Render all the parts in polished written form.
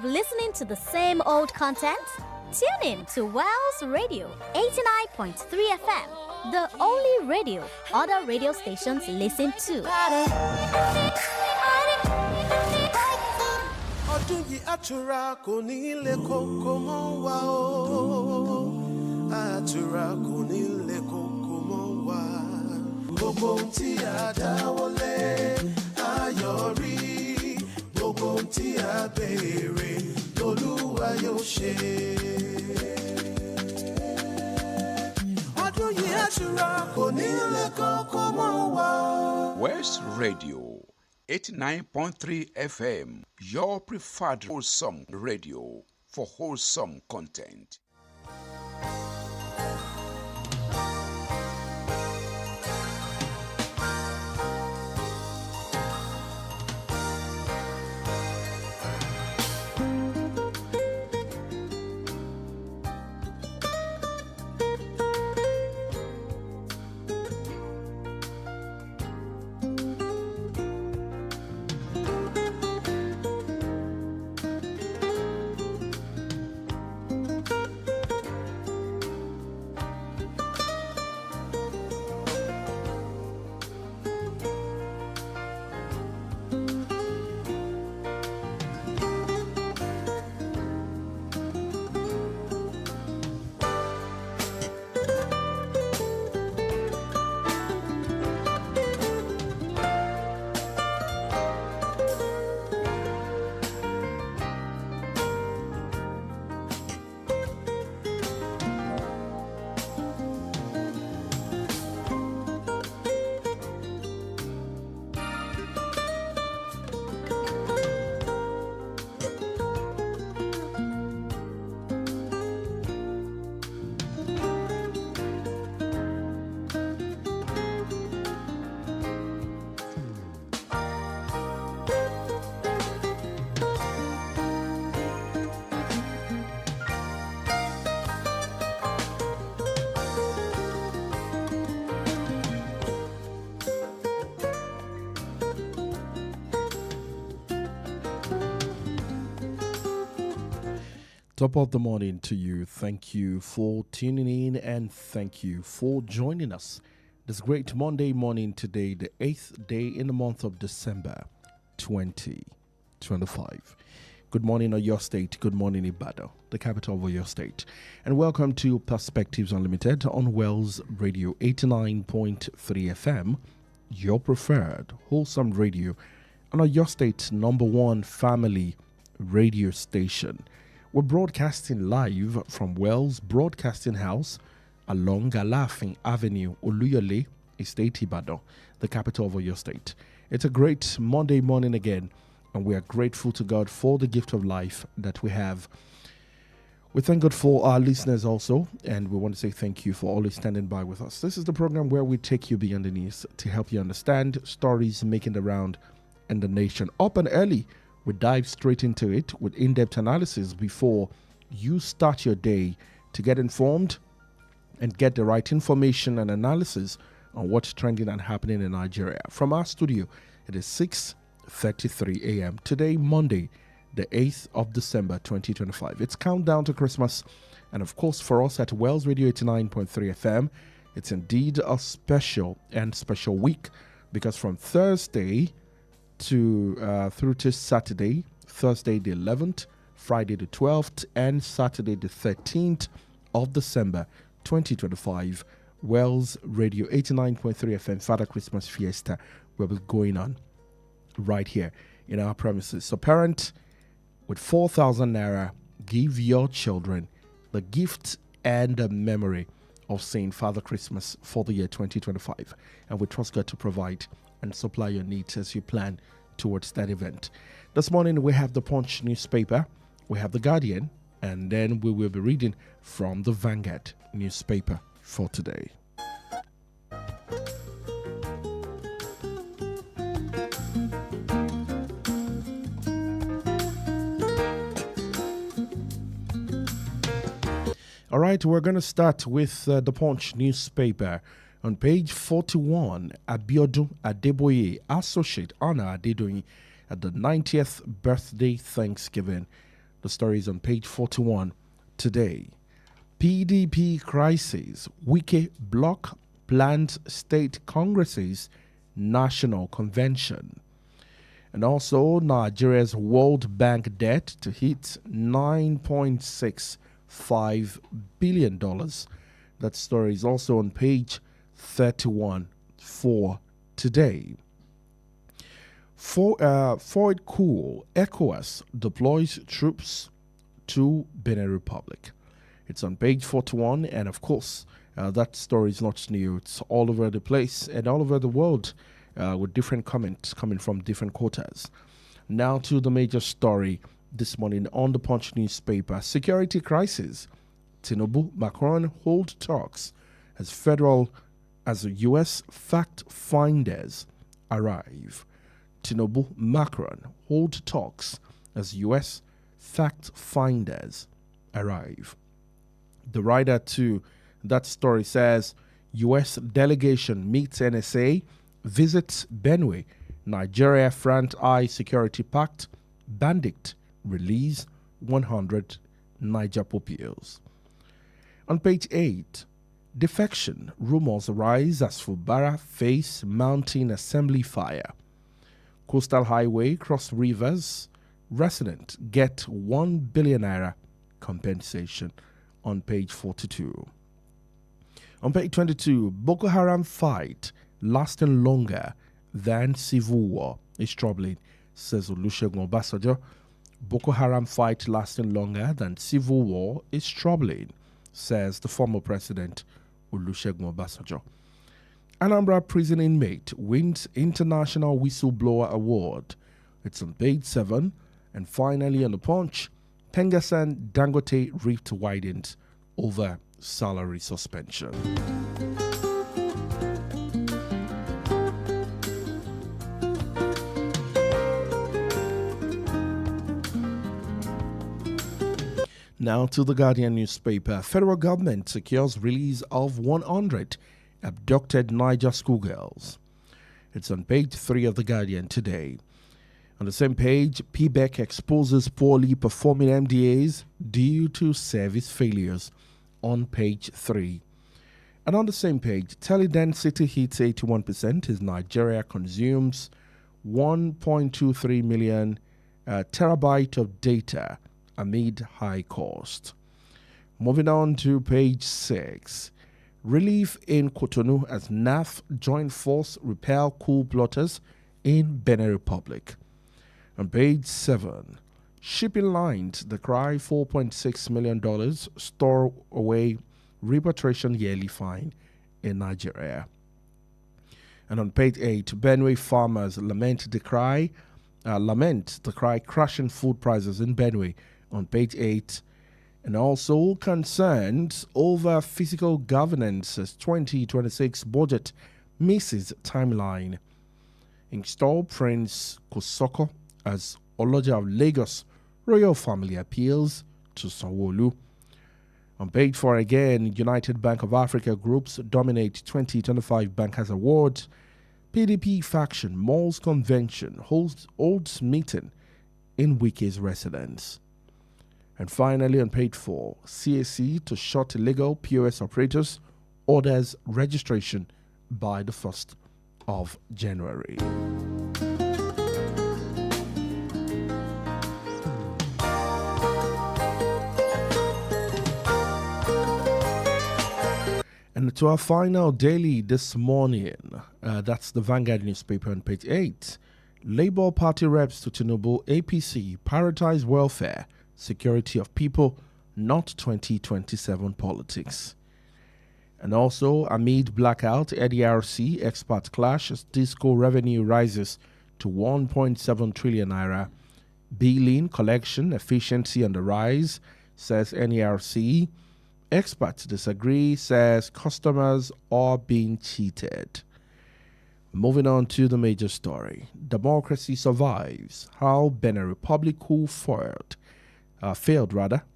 of listening to the same old content? Tune in to Wells Radio 89.3 FM, the only radio other radio stations listen to. Ọdún yìí àtúrà kò ní lè kókó mọ́ wa o. Àtúrà kò ní lè kókó mọ́ wa. Gbogbo ohun tí a dáwọ́lé á yọrí. Gbogbo ohun tí a béèrè l'Olúwa yóò ṣe. Ọdún yìí àtúrà kò ní lè kókó mọ́ wa. West Radio 89.3 FM, your preferred wholesome radio for wholesome content. Top of the morning to you. Thank you for tuning in and thank you for joining us this great Monday morning today, the 8th day in the month of December 2025. Good morning, Oyo State. Good morning, Ibadan, the capital of Oyo State. And welcome to Perspectives Unlimited on Wells Radio 89.3 FM, your preferred wholesome radio, and Oyo State's #1 family radio station. We're broadcasting live from Wells Broadcasting House along Galafin Avenue, Oluyole, Estate Ibadan, the capital of Oyo State. It's a great Monday morning again, and we are grateful to God for the gift of life that we have. We thank God for our listeners also, and we want to say thank you for always standing by with us. This is the program where we take you beyond the news to help you understand stories making the round in the nation. Up and early, we dive straight into it with in-depth analysis before you start your day to get informed and get the right information and analysis on what's trending and happening in Nigeria. From our studio, it is 6:33 a.m. Today, Monday, the 8th of December 2025. It's countdown to Christmas. And of course, for us at Wells Radio 89.3 FM, it's indeed a special week because from Thursday through to Saturday, Thursday the 11th, Friday the 12th, and Saturday the 13th of December 2025, Wells Radio 89.3 FM Father Christmas Fiesta will be going on right here in our premises. So parent, with 4,000 Naira, give your children the gift and the memory of saying Father Christmas for the year 2025. And we trust God to provide and supply your needs as you plan towards that event. This morning we have the Punch newspaper, we have the Guardian, and then we will be reading from the Vanguard newspaper for today. All right, we're going to start with the Punch newspaper. On page 41, Abiodun Adeboye, Associate Honor Adedoyin at the 90th birthday Thanksgiving. The story is on page 41 today. PDP crisis. Wike block planned state Congress's national convention. And also, Nigeria's World Bank debt to hit $9.65 billion. That story is also on page 31 for today. For it cool, ECOWAS deploys troops to Benin Republic. It's on page 41, and of course, that story is not new. It's all over the place and all over the world with different comments coming from different quarters. Now to the major story this morning on the Punch newspaper. Security crisis. Tinubu, Macron hold talks as U.S. fact finders arrive. Tinubu, Macron hold talks as U.S. fact finders arrive. The writer to that story says U.S. delegation meets NSA, visits Benue, Nigeria front eye security pact, bandit release 100 Niger pupils. On page 8, defection rumors arise as Fubara face mountain assembly fire. Coastal highway cross rivers, resident get 1 billion naira compensation. On page 42. On page 22, Boko Haram fight lasting longer than civil war is troubling, says Olusegun Obasanjo. Boko Haram fight lasting longer than civil war is troubling, says the former president Olusegun Obasanjo. Anambra prison inmate wins International Whistleblower Award. It's on page 7. And finally on the Punch, Pengasan Dangote rift widens over salary suspension. Now to the Guardian newspaper. Federal government secures release of 100 abducted Niger schoolgirls. It's on page 3 of the Guardian today. On the same page, PBEC exposes poorly performing MDAs due to service failures. On page 3. And on the same page, teledensity hits 81% as Nigeria consumes 1.23 million terabyte of data amid high cost. Moving on to page 6. Relief in Cotonou as NAF joint force repel coup plotters in Benin Republic. On page 7, shipping lines decry $4.6 million store away repatriation yearly fine in Nigeria. And on page 8, Benue farmers lament decry crashing food prices in Benue. On page 8, and also concerns over fiscal governance as 2026 budget misses timeline. Install Prince Kosoko as Oloja of Lagos royal family appeals to Sanwo-Olu. On page 4 again, United Bank of Africa groups dominate 2025 Bankers Awards. PDP faction Malls Convention holds meeting in Wike's residence. And finally on page 4, CAC to shut illegal POS operators orders registration by the 1st of January. And to our final daily this morning, that's the Vanguard newspaper on page 8. Labour Party reps to Tinubu, APC prioritize welfare, security of people, not 2027 politics. And also, amid blackout, NDRC expert clash as disco revenue rises to 1.7 trillion naira. Billing collection efficiency on the rise, says NERC. Experts disagree, says customers are being cheated. Moving on to the major story. Democracy survives. How Benin Republic coup failed,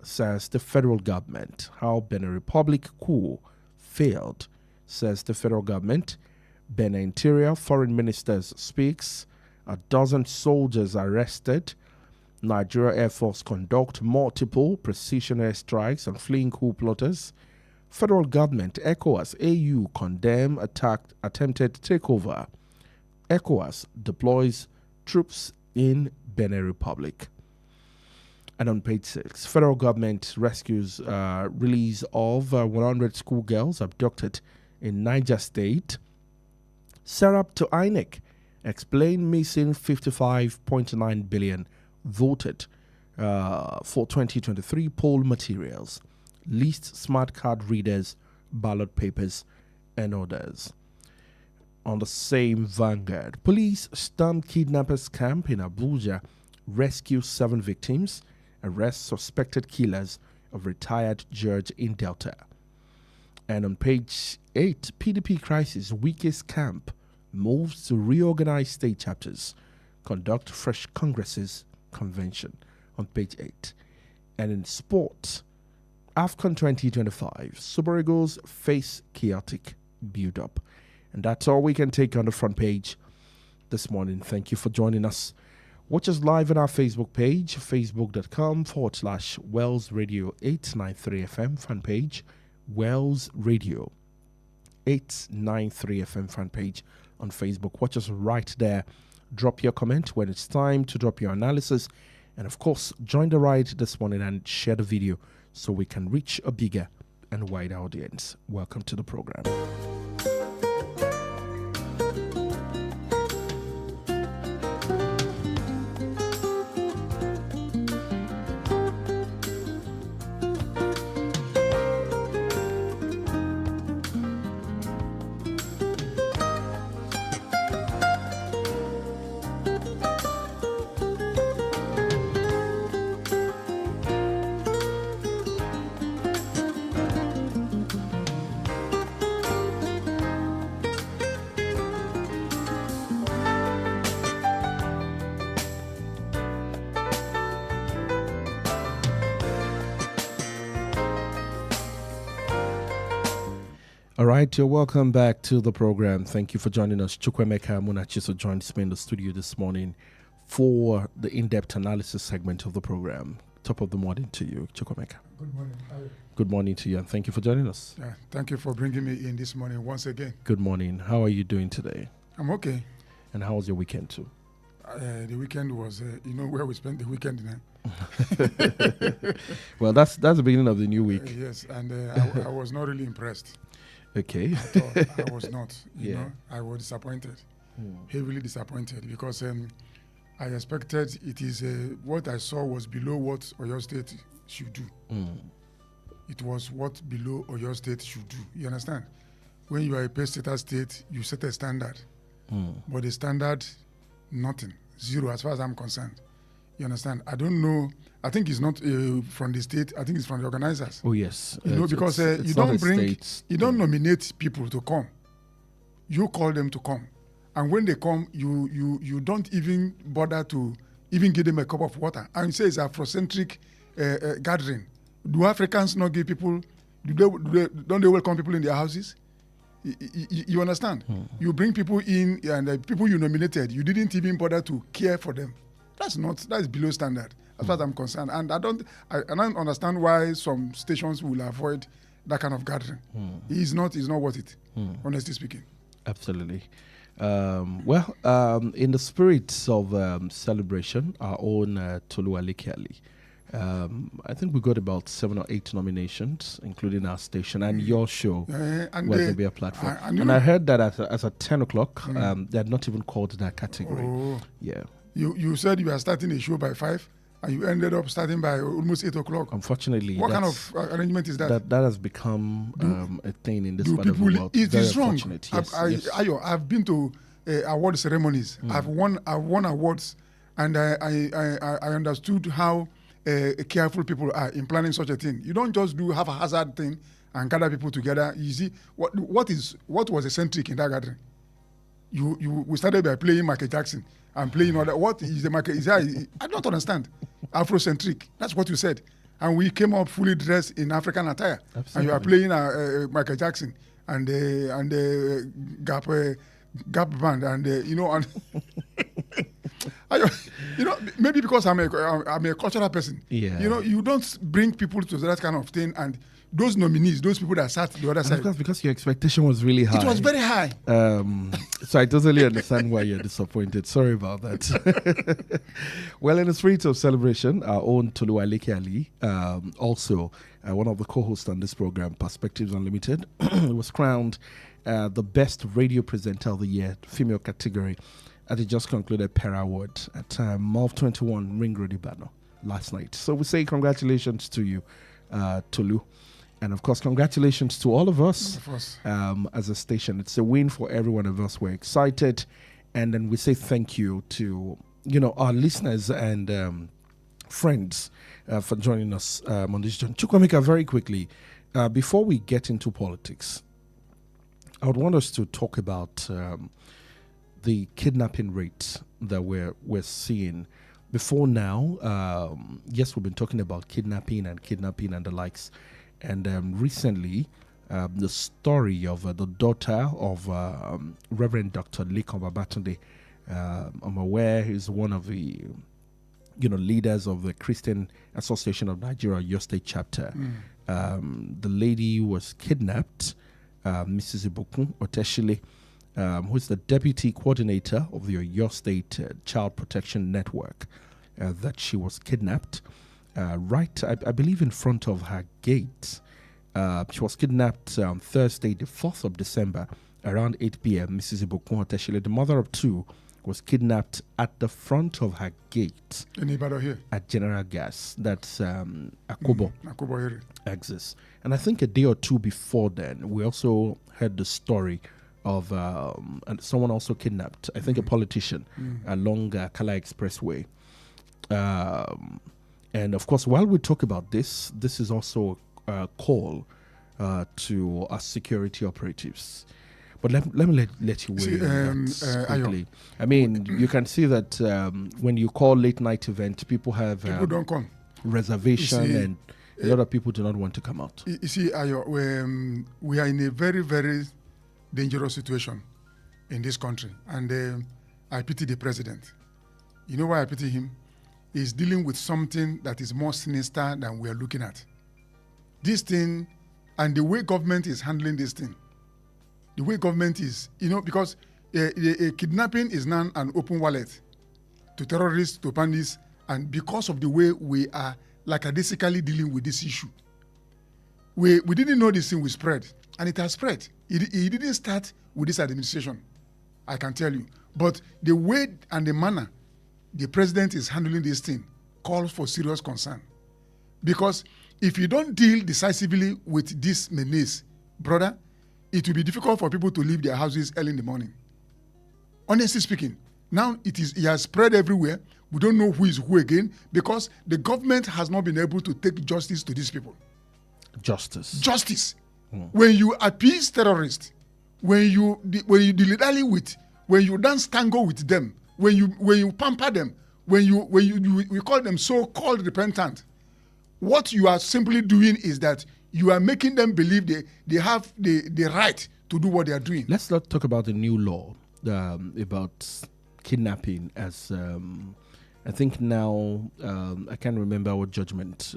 says the federal government. How Benin Republic coup failed, says the federal government. Benin Interior Foreign Ministers speaks. A dozen soldiers arrested. Nigeria Air Force conduct multiple precision airstrikes on fleeing coup plotters. Federal government, ECOWAS, AU condemn attempted takeover. ECOWAS deploys troops in Benin Republic. And on page 6, federal government rescues release of 100 schoolgirls abducted in Niger State. Serap to INEC, explain missing 55.9 billion voted for 2023 poll materials. List smart card readers, ballot papers, and others. On the same Vanguard, police storm kidnappers camp in Abuja, rescue 7 victims, arrest suspected killers of retired judge in Delta. And on page 8, PDP crisis, weakest camp moves to reorganize state chapters, conduct fresh congresses, convention. On page 8. And in sport, AFCON 2025, Super Eagles face chaotic build-up. And that's all we can take on the front page this morning. Thank you for joining us. Watch us live on our Facebook page, facebook.com/Wells Radio 893 FM fan page, Wells Radio 893 FM fan page on Facebook. Watch us right there. Drop your comment when it's time to drop your analysis. And of course, join the ride this morning and share the video so we can reach a bigger and wider audience. Welcome to the program. All right, you're welcome back to the program. Thank you for joining us. Chukwemeka Munachiso joins me in the studio this morning for the in-depth analysis segment of the program. Top of the morning to you, Chukwemeka. Good morning. Good morning to you, and thank you for joining us. Yeah, thank you for bringing me in this morning once again. Good morning. How are you doing today? I'm okay. And how was your weekend too? The weekend was, where we spent the weekend now. Well, that's the beginning of the new week. Yes, and I was not really impressed. Okay. At all. I was not. You Yeah. know, I was disappointed, heavily disappointed, because I expected what I saw was below what Oyo State should do. It was what below Oyo State should do. You understand? When you are a pay-status state, you set a standard. But the standard, nothing. Zero as far as I'm concerned. You understand? I don't know. I think it's not from the state. I think it's from the organizers. Oh, yes. Because it's you not don't a bring, state you don't thing. nominate people to come. You call them to come. And when they come, you don't even bother to even give them a cup of water. And you say it's Afrocentric gathering. Do Africans not give people, don't they welcome people in their houses? You understand? You bring people in, and the people you nominated, you didn't even bother to care for them. That's below standard as far as I'm concerned. And I don't understand why some stations will avoid that kind of gathering. It's not worth it, honestly speaking. Absolutely. In the spirit of celebration, our own Tolu Alekiali, I think we got about 7 or 8 nominations, including our station and your show, And was they- to be a platform. and I heard that as at 10 o'clock, they had not even called that category. Oh. Yeah. You said you were starting a show by 5, and you ended up starting by almost 8 o'clock. Unfortunately, What kind that's- of arrangement is that? that has become a thing in this Do part of the people? world. It Very is wrong. unfortunate. Yes, yes. I've been to award ceremonies. I've won awards, and I understood how careful people are in planning such a thing. You don't just do have a hazard thing and gather people together. You see what was eccentric in that gathering. We started by playing Michael Jackson and playing other. What is the Michael? I don't understand. Afrocentric. That's what you said. And we came up fully dressed in African attire. Absolutely. And you are playing Michael Jackson and Gap band and and Maybe because I'm a cultural person. Yeah. You don't bring people to that kind of thing, and those nominees, those people that sat the other And side. of course, because your expectation was really high. It was very high. So I totally understand why you're disappointed. Sorry about that. Well, in the spirit of celebration, our own Tolu Aleke Ali, also one of the co-hosts on this program, Perspectives Unlimited, was crowned the best radio presenter of the year, female category, at the just concluded Pera Award at MOV 21 Ring Road Ibadan last night. So we say congratulations to you, Tolu. And of course, congratulations to all of us as a station. It's a win for every one of us. We're excited. And then we say thank you to, our listeners and friends for joining us on this journey. Chukwemeka, very quickly, before we get into politics, I would want us to talk about the kidnapping rate that we're seeing. Before now, yes, we've been talking about kidnapping and the likes. And recently, the story of the daughter of Reverend Dr. Lekan Babatunde, I'm aware is one of the leaders of the Christian Association of Nigeria, your state chapter. The lady was kidnapped, Mrs. Ibukun Oteshile, who is the deputy coordinator of the Oyo State Child Protection Network, that she was kidnapped. Right, I believe in front of her gate. She was kidnapped Thursday, the 4th of December, around 8 p.m. Mrs. Ibukun Oteshile, the mother of two, was kidnapped at the front of her gate. In Ibadan here? At General Gas. That's Akobo. Akobo area. Exits. And I think a day or two before then, we also heard the story of someone also kidnapped, I think a politician, along Kala Expressway. And of course, while we talk about this is also a call to our security operatives. But let me let you weigh in quickly. I mean, you can see that when you call late night event, people have people don't come. Reservation, and a lot of people do not want to come out. You see, Ayo, we are in a very, very dangerous situation in this country, and I pity the president. You know why I pity him? He's dealing with something that is more sinister than we are looking at. This thing, and the way government is handling this thing, the way government is, because a kidnapping is now an open wallet to terrorists, to bandits, and because of the way we are lackadaisically dealing with this issue, we didn't know this thing will spread, and it has spread. It didn't start with this administration, I can tell you. But the way and the manner the president is handling this thing calls for serious concern. Because if you don't deal decisively with this menace, brother, it will be difficult for people to leave their houses early in the morning. Honestly speaking, now it has spread everywhere. We don't know who is who again, because the government has not been able to take justice to these people. Justice. When you appease terrorists, when you dilly-dally with, when you dance tango with them, when you pamper them, we call them so-called repentant, what you are simply doing is that you are making them believe they have the right to do what they are doing. Let's not talk about the new law about kidnapping, as I think now I can't remember what judgment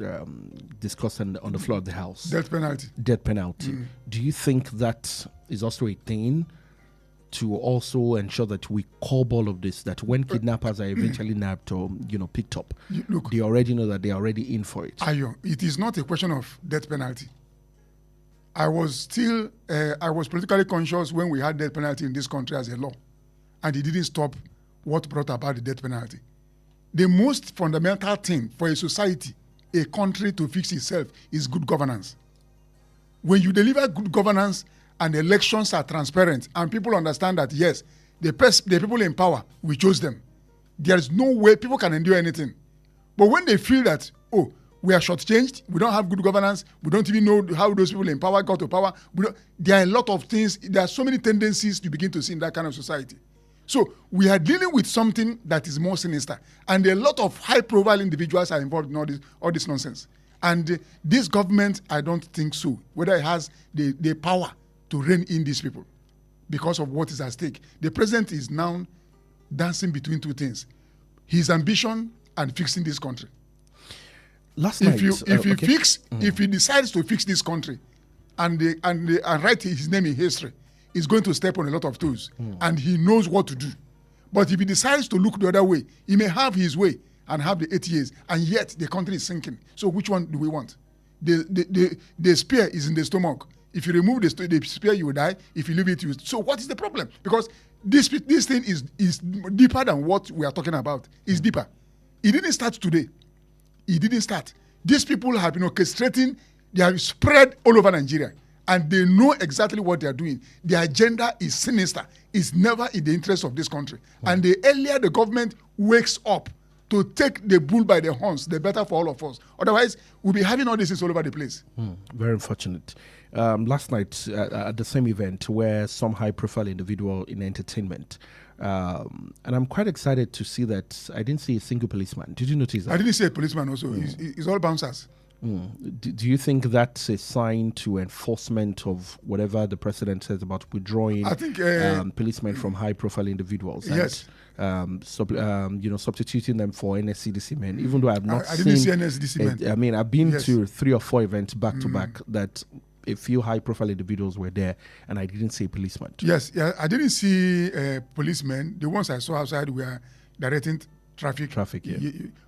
discussed on the floor of the House. Death penalty. Do you think that is also a thing to also ensure that we curb all of this, that when kidnappers are eventually nabbed or picked up, they already know that they are already in for it? Ayo, it is not a question of death penalty. I was politically conscious when we had death penalty in this country as a law, and it didn't stop what brought about the death penalty. The most fundamental thing for a society, a country to fix itself, is good governance. When you deliver good governance and elections are transparent and people understand that, yes, the people in power, we chose them, there is no way people can endure anything. But when they feel that, we are shortchanged, we don't have good governance, we don't even know how those people in power got to power, there are a lot of things, there are so many tendencies to begin to see in that kind of society. So we are dealing with something that is more sinister, and a lot of high-profile individuals are involved in all this nonsense. And this government, I don't think so, whether it has the power to rein in these people because of what is at stake. The president is now dancing between two things. his ambition and fixing this country. Last night, If he decides to fix this country and write his name in history, he's going to step on a lot of toes, and he knows what to do. But if he decides to look the other way, he may have his way and have the 8 years, and yet the country is sinking. So which one do we want? The spear is in the stomach. If you remove the spear, you will die. If you leave it, so what is the problem? Because this thing is deeper than what we are talking about. It's deeper. It didn't start today. It didn't start. These people have been orchestrating. They have spread all over Nigeria, and they know exactly what they are doing. Their agenda is sinister. It's never in the interest of this country. And the earlier the government wakes up to take the bull by the horns, the better for all of us. Otherwise, we'll be having all this all over the place. Very unfortunate. Last night at the same event where some high-profile individual in entertainment, and I'm quite excited to see that I didn't see a single policeman. Did you notice that? I didn't see a policeman also. It's all bouncers. Do you think that's a sign to enforcement of whatever the president says about withdrawing I think, policemen from high-profile individuals? Yes. And, substituting them for NSCDC men, even though I didn't see NSCDC men. I mean, I've been to 3 or 4 events back to back that a few high-profile individuals were there, and I didn't see a policeman. Yes, I didn't see policemen. The ones I saw outside were directing traffic. Yeah.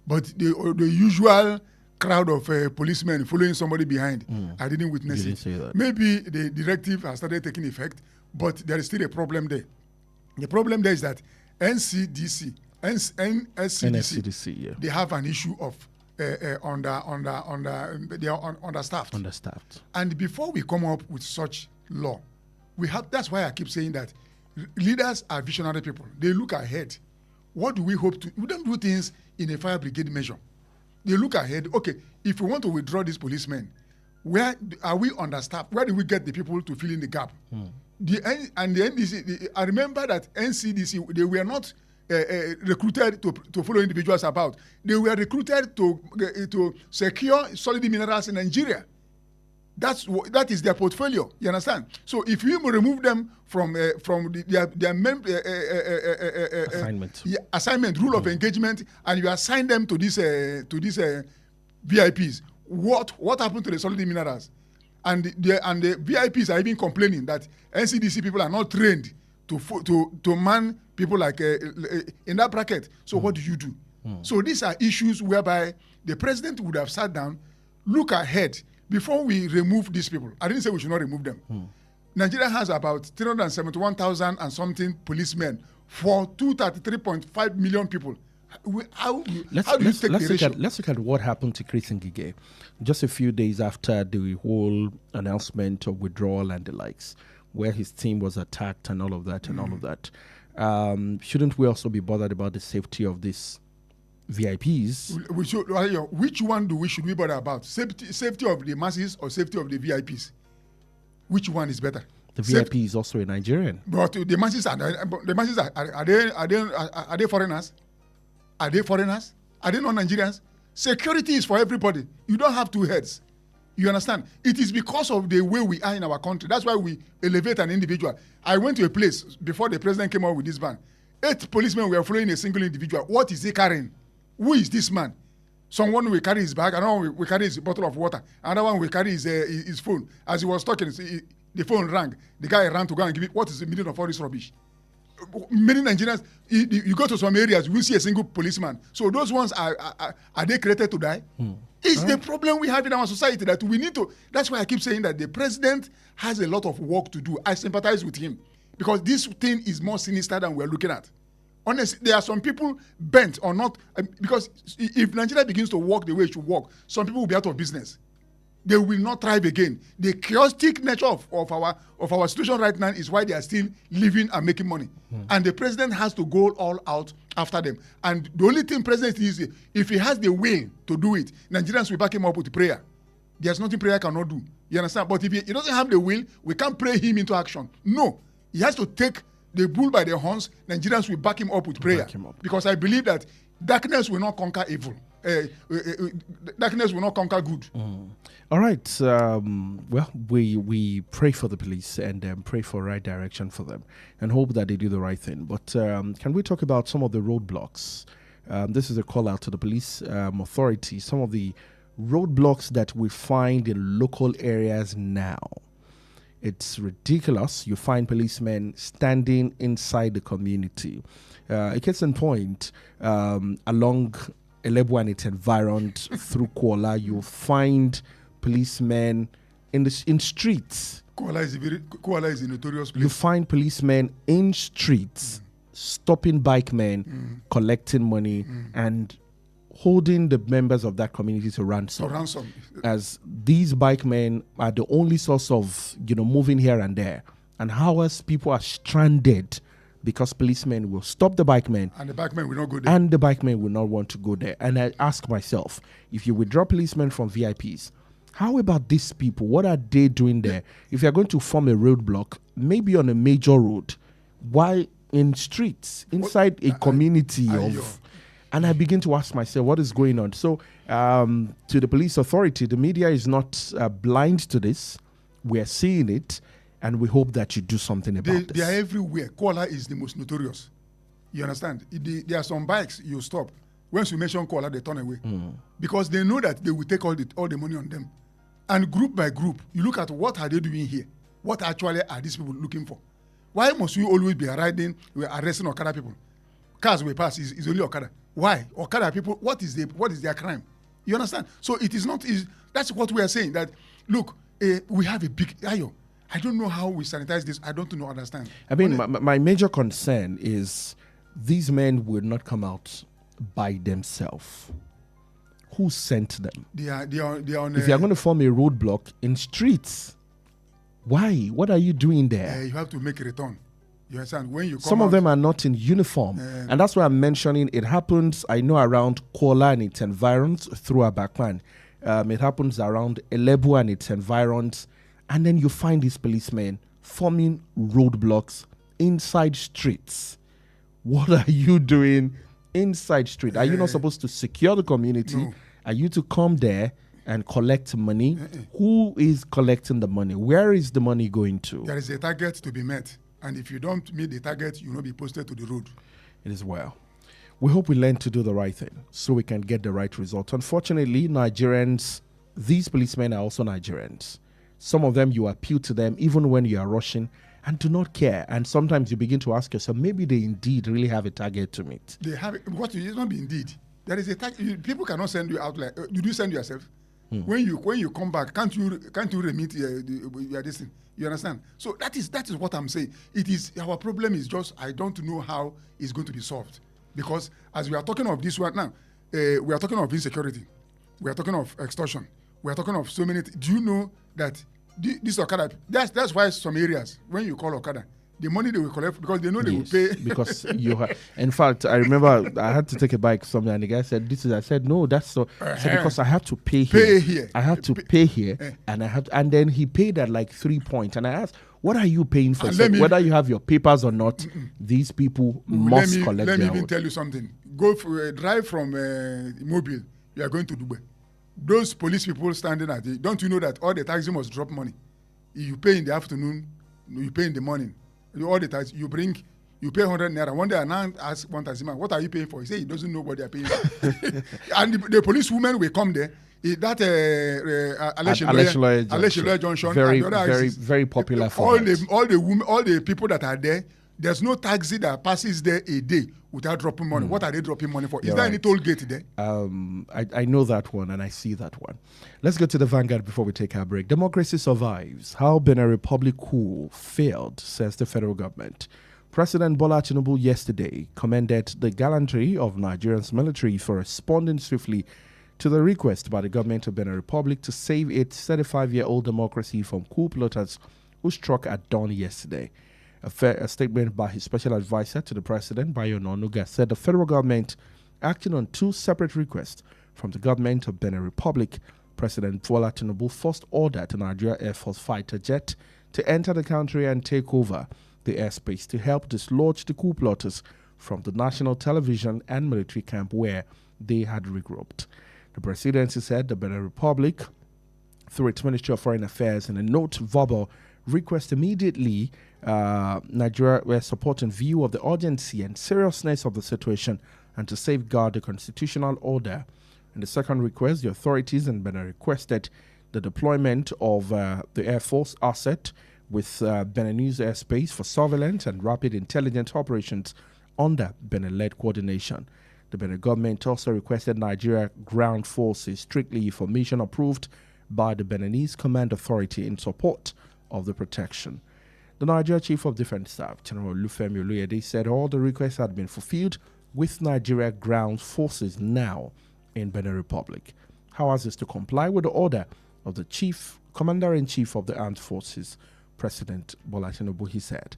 But the usual crowd of policemen following somebody behind, I didn't witness You didn't it. say that. Maybe the directive has started taking effect, but there is still a problem there. The problem there is that NSCDC, yeah. they have an issue of they are understaffed. And before we come up with such law, that's why I keep saying that leaders are visionary people. They look ahead. What do we hope to? We don't do things in a fire brigade measure. They look ahead. Okay, if we want to withdraw these policemen, where are we understaffed? Where do we get the people to fill in the gap? The NDC, I remember that NCDC, they were not recruited to follow individuals about. They were recruited to secure solid minerals in Nigeria. That is their portfolio. You understand? So if you remove them from their assignment rule of engagement, and you assign them to these VIPs, what happened to the solid minerals? And the VIPs are even complaining that NCDC people are not trained to man people like in that bracket. So what do you do? So these are issues whereby the president would have sat down, look ahead before we remove these people. I didn't say we should not remove them. Nigeria has about 371,000 and something policemen for 233.5 million people. Let's look at what happened to Chris Ngige just a few days after the whole announcement of withdrawal and the likes, where his team was attacked and all of that shouldn't we also be bothered about the safety of these VIPs? We should. Which one should we bother about? Safety of the masses or safety of the VIPs? Which one is better? The VIP is also a Nigerian. But the masses are they foreigners? Are they foreigners? Are they not Nigerians? Security is for everybody. You don't have two heads. You understand? It is because of the way we are in our country. That's why we elevate an individual. I went to a place before the president came out with this ban. 8 policemen were following a single individual. What is he carrying? Who is this man? Someone will carry his bag, another one will carry his bottle of water, another one will carry his phone. As he was talking, the phone rang. The guy ran to go and give it. What is the meaning of all this rubbish? Many Nigerians, you go to some areas, you will see a single policeman. So those ones are they created to die? It's the problem we have in our society that we need to. That's why I keep saying that the president has a lot of work to do. I sympathize with him because this thing is more sinister than we're looking at. Honestly, there are some people bent or not, because if Nigeria begins to work the way it should work, some people will be out of business. They will not thrive again. The chaotic nature of our situation right now is why they are still living and making money. And the president has to go all out after them. And the only thing president is, if he has the will to do it, Nigerians will back him up with prayer. There's nothing prayer cannot do. You understand? But if he doesn't have the will, we can't pray him into action. No. He has to take the bull by the horns. Nigerians will back him up with prayer. Because I believe that darkness will not conquer evil. Darkness will not conquer good. All right. Well, we pray for the police and pray for right direction for them and hope that they do the right thing. But can we talk about some of the roadblocks This is a call out to the police authority. Some of the roadblocks that we find in local areas now. It's ridiculous. You find policemen standing inside the community. A case in point, along Elebu and its environs through Kuala, you find policemen in streets. Kuala is a notorious place. You find policemen in streets, stopping bikemen, collecting money, and holding the members of that community to ransom. As these bikemen are the only source of, moving here and there. And hours people are stranded because policemen will stop the bikemen. And the bikemen will not go there. And the bikemen will not want to go there. And I ask myself, if you withdraw policemen from VIPs, how about these people? What are they doing there? If you're going to form a roadblock, maybe on a major road, why in streets, inside a community of... And I begin to ask myself, what is going on? So, to the police authority, the media is not blind to this. We are seeing it, and we hope that you do something about this. They are everywhere. Kuala is the most notorious. You understand? There are some bikes you stop. Once you mention Kuala, they turn away. Because they know that they will take all the money on them. And group by group, you look at what are they doing here? What actually are these people looking for? Why must we always be arresting Okada people? Cars we pass is only Okada. Why? Okada people, what is their crime? You understand? So it is not, that's what we are saying, that, look, we have a big, Ayo, I don't know how we sanitize this. I don't understand. I mean, my major concern is these men will not come out by themselves. Who sent them? They are on if you are going to form a roadblock in streets, why? What are you doing there? You have to make a return. You understand? When you come Some of them are not in uniform. And that's why I'm mentioning it happens, I know, around Kuala and its environs through Abakman. It happens around Elebu and its environs. And then you find these policemen forming roadblocks inside streets. What are you doing inside street? Are you not supposed to secure the community? No. Are you to come there and collect money? Who is collecting the money? Where is the money going to? There is a target to be met. And if you don't meet the target, you will not be posted to the road. It is well. We hope we learn to do the right thing so we can get the right result. Unfortunately, Nigerians, these policemen are also Nigerians. Some of them, you appeal to them even when you are rushing and do not care. And sometimes you begin to ask yourself, maybe they indeed really have a target to meet. They have it. What it not be indeed. There is a target. People cannot send you out like. Did you send yourself? When you come back, can't you remit your this thing? You understand? So that is what I'm saying. It is our problem is just I don't know how it's going to be solved, because as we are talking of this one now, we are talking of insecurity, we are talking of extortion, we are talking of so many. Do you know that this Okada? That's why some areas when you call Okada, the money they will collect because they know they will pay. Because you have. In fact, I remember I had to take a bike somewhere, and the guy said, "This is." I said, "No, that's so." So because I have to pay here. I have to pay here, and I have. And then he paid at like 3 points, and I asked, "What are you paying for?" So whether you have your papers or not, these people must collect. Let me even tell you something. Go for drive from Mobile. You are going to Dubai. Those police people standing at it. Don't you know that all the taxi must drop money? You pay in the afternoon. You pay in the morning. All the taxi you pay 100 naira. One day I now ask one taxi man, what are you paying for? He say he doesn't know what they are paying for. And the police woman will come there. That Aleshiloye Junction, very popular for all the people that are there. There's no taxi that passes there a day without dropping money. What are they dropping money for? Is there any toll gate there? I know that one and I see that one. Let's go to the Vanguard before we take our break. Democracy survives. How Benin Republic coup failed, says the federal government. President Bola Tinubu yesterday commended the gallantry of Nigeria's military for responding swiftly to the request by the government of Benin Republic to save its 35-year-old democracy from coup plotters who struck at dawn yesterday. A statement by his special advisor to the president, Ayo Emmanuel-Ojo, said the federal government, acting on two separate requests from the government of Benin Republic, President Bola Tinubu first ordered the Nigeria Air Force fighter jet to enter the country and take over the airspace to help dislodge the coup plotters from the national television and military camp where they had regrouped. The presidency said the Benin Republic, through its Ministry of Foreign Affairs, in a note verbal request immediately Nigeria were support in view of the urgency and seriousness of the situation and to safeguard the constitutional order. In the second request, the authorities in Benin requested the deployment of the Air Force asset with Beninese airspace for surveillance and rapid intelligence operations under Benin-led coordination. The Benin government also requested Nigeria ground forces strictly formation approved by the Beninese Command Authority in support of the protection. The Nigeria Chief of Defense Staff, General Olufemi Oluyede, said all the requests had been fulfilled with Nigeria ground forces now in Benin Republic. How is this to comply with the order of the Commander-in-Chief of the Armed Forces, President Bola Tinubu, he said.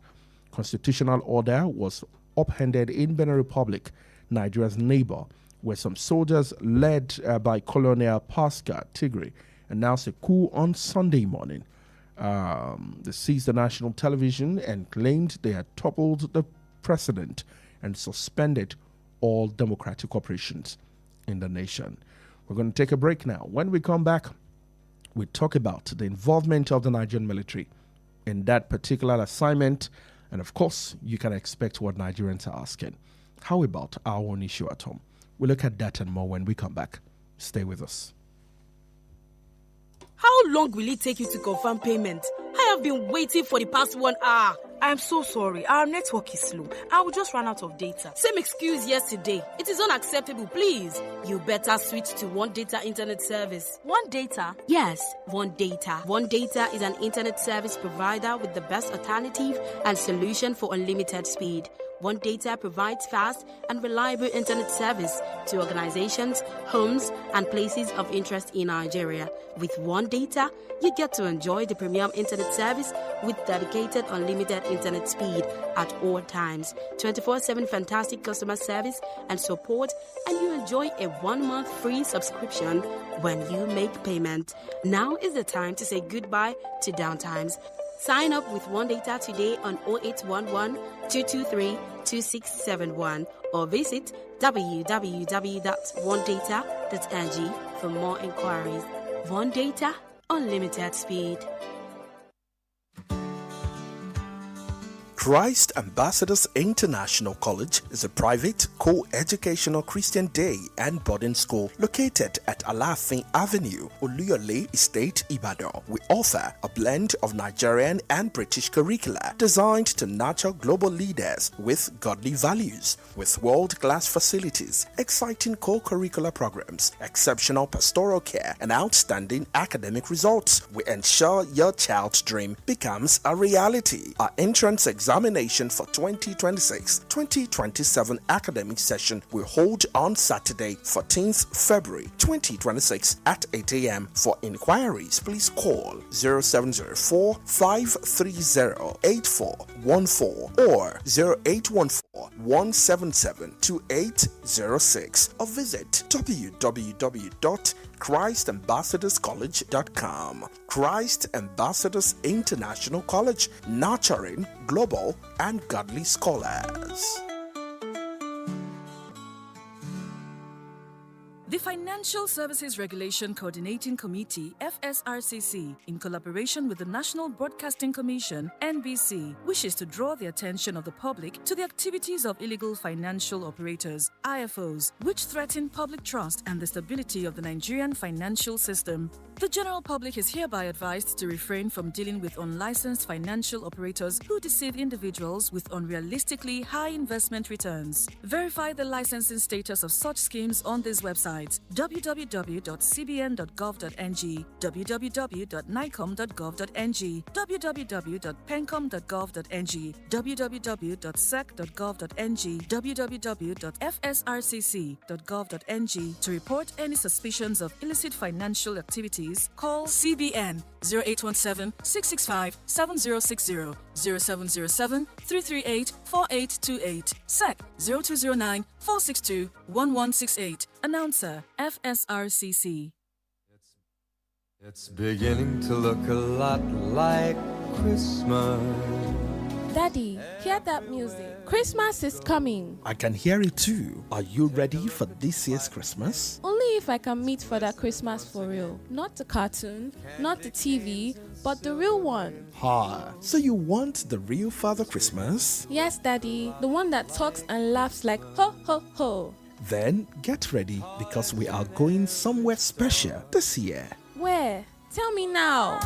Constitutional order was upended in Benin Republic, Nigeria's neighbor, where some soldiers led by Colonel Pascal Tigre announced a coup on Sunday morning. They seized the national television and claimed they had toppled the president and suspended all democratic operations in the nation. We're going to take a break now. When we come back, we talk about the involvement of the Nigerian military in that particular assignment. And of course, you can expect what Nigerians are asking. How about our own issue at home? We'll look at that and more when we come back. Stay with us. How long will it take you to confirm payment? I have been waiting for the past 1 hour. I'm so sorry. Our network is slow. I will just run out of data. Same excuse yesterday. It is unacceptable, please. You better switch to One Data Internet Service. One Data? Yes, One Data. One Data is an internet service provider with the best alternative and solution for unlimited speed. One Data provides fast and reliable internet service to organizations, homes, and places of interest in Nigeria. With One Data, you get to enjoy the premium internet service with dedicated unlimited internet speed at all times, 24/7 fantastic customer service and support, and you enjoy a 1-month free subscription when you make payment. Now is the time to say goodbye to downtimes. Sign up with One Data today on 0811 223 2671 or visit www.onedata.ng for more inquiries. One Data, unlimited speed. Christ Ambassadors International College is a private, co-educational Christian day and boarding school located at Alafin Avenue, Oluyole Estate, Ibadan. We offer a blend of Nigerian and British curricula designed to nurture global leaders with godly values. With world-class facilities, exciting co-curricular programs, exceptional pastoral care, and outstanding academic results, we ensure your child's dream becomes a reality. Our entrance examination for 2026-2027 academic session will hold on Saturday, 14th February 2026 at 8 a.m. For inquiries, please call 0704 530 8414 or 0814 177 2806 or visit www.christambassadorscollege.com. Christ Ambassadors International College, nurturing global and godly scholars. The Financial Services Regulation Coordinating Committee, FSRCC, in collaboration with the National Broadcasting Commission, NBC, wishes to draw the attention of the public to the activities of illegal financial operators, IFOs, which threaten public trust and the stability of the Nigerian financial system. The general public is hereby advised to refrain from dealing with unlicensed financial operators who deceive individuals with unrealistically high investment returns. Verify the licensing status of such schemes on these websites: www.cbn.gov.ng, www.nicom.gov.ng, www.pencom.gov.ng, www.sec.gov.ng, www.fsrcc.gov.ng. To report any suspicions of illicit financial activities, call CBN 0817-665-7060, 0707-338-4828, SEC 0209-462-1168. Announcer, FSRCC. It's beginning to look a lot like Christmas. Daddy, hear that music. Christmas is coming. I can hear it too. Are you ready for this year's Christmas? Only if I can meet for that Christmas for real. Not the cartoon, not the TV, but the real one. Ha! So you want the real Father Christmas? Yes, Daddy. The one that talks and laughs like ho ho ho. Then get ready because we are going somewhere special this year. Where? Tell me now.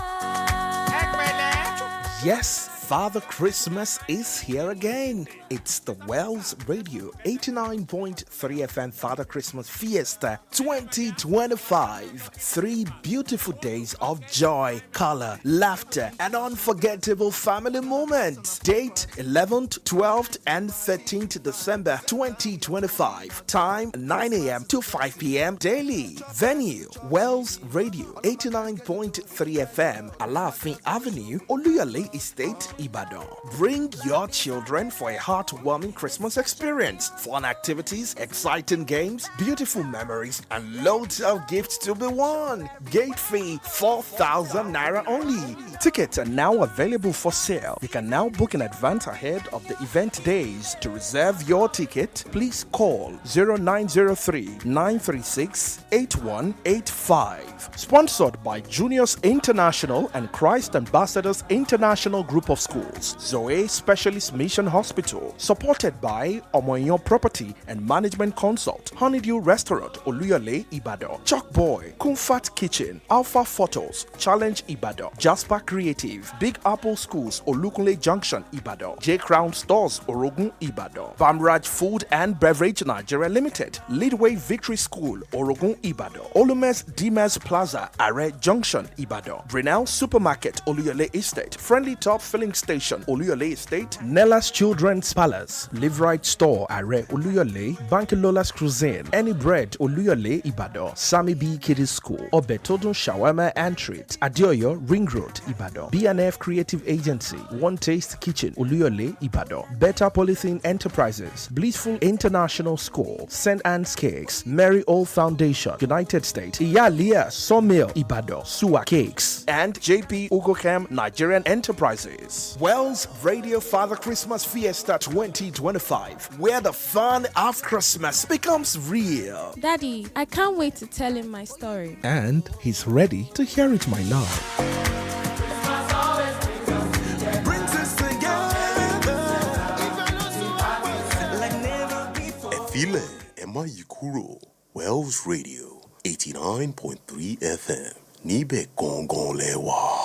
Yes, Father Christmas is here again. It's the Wells Radio 89.3 FM Father Christmas Fiesta 2025. 3 beautiful days of joy, color, laughter, and unforgettable family moments. Date 11th, 12th, and 13th December 2025. Time 9 a.m. to 5 p.m. daily. Venue Wells Radio 89.3 FM Alafin Avenue, Oluyole Estate, Ibadan. Bring your children for a heartwarming Christmas experience. Fun activities, exciting games, beautiful memories, and loads of gifts to be won. Gate fee 4,000 naira only. Tickets are now available for sale. You can now book in advance ahead of the event days. To reserve your ticket, please call 0903 936 8185. Sponsored by Juniors International and Christ Ambassadors International Group of Schools. Zoe Specialist Mission Hospital. Supported by Omoyo Property and Management Consult. Honeydew Restaurant, Oluyole, Ibadan. Chalk Boy, Comfort Kitchen, Alpha Photos, Challenge Ibadan. Jasper Creative, Big Apple Schools, Olukunle Junction, Ibadan. J Crown Stores, Orogun, Ibadan. Bamraj Food and Beverage Nigeria Limited. Leadway Victory School, Orogun, Ibadan. Olumes Dimes Plaza, Are Junction, Ibadan. Brunel Supermarket, Oluyole Estate. Friendly Top Filling Station, Oluyole Estate. Nella's Children's Palace, Live Right Store, Are Oluyole. Bankilola's Cuisine, Any Bread, Oluyole, Ibadan. Sami B Kiddie School, Obetodun Shawarma and Treat, Adioyo, Ring Road, Ibadan. B&F Creative Agency, One Taste Kitchen, Oluyole, Ibadan. Better Polythene Enterprises, Blissful International School, St. Anne's Cakes, Mary Old Foundation, United States, Iyalia Sawmill, Ibadan, Suwa Cakes, and JP Ugochem Nigerian Enterprises. Wells Radio Father Christmas Fiesta 2025, where the fun of Christmas becomes real. Daddy, I can't wait to tell him my story. And he's ready to hear it, my love. Efile Emma Yikuro, Wells Radio 89.3 FM. Nibe Gongon Lewa.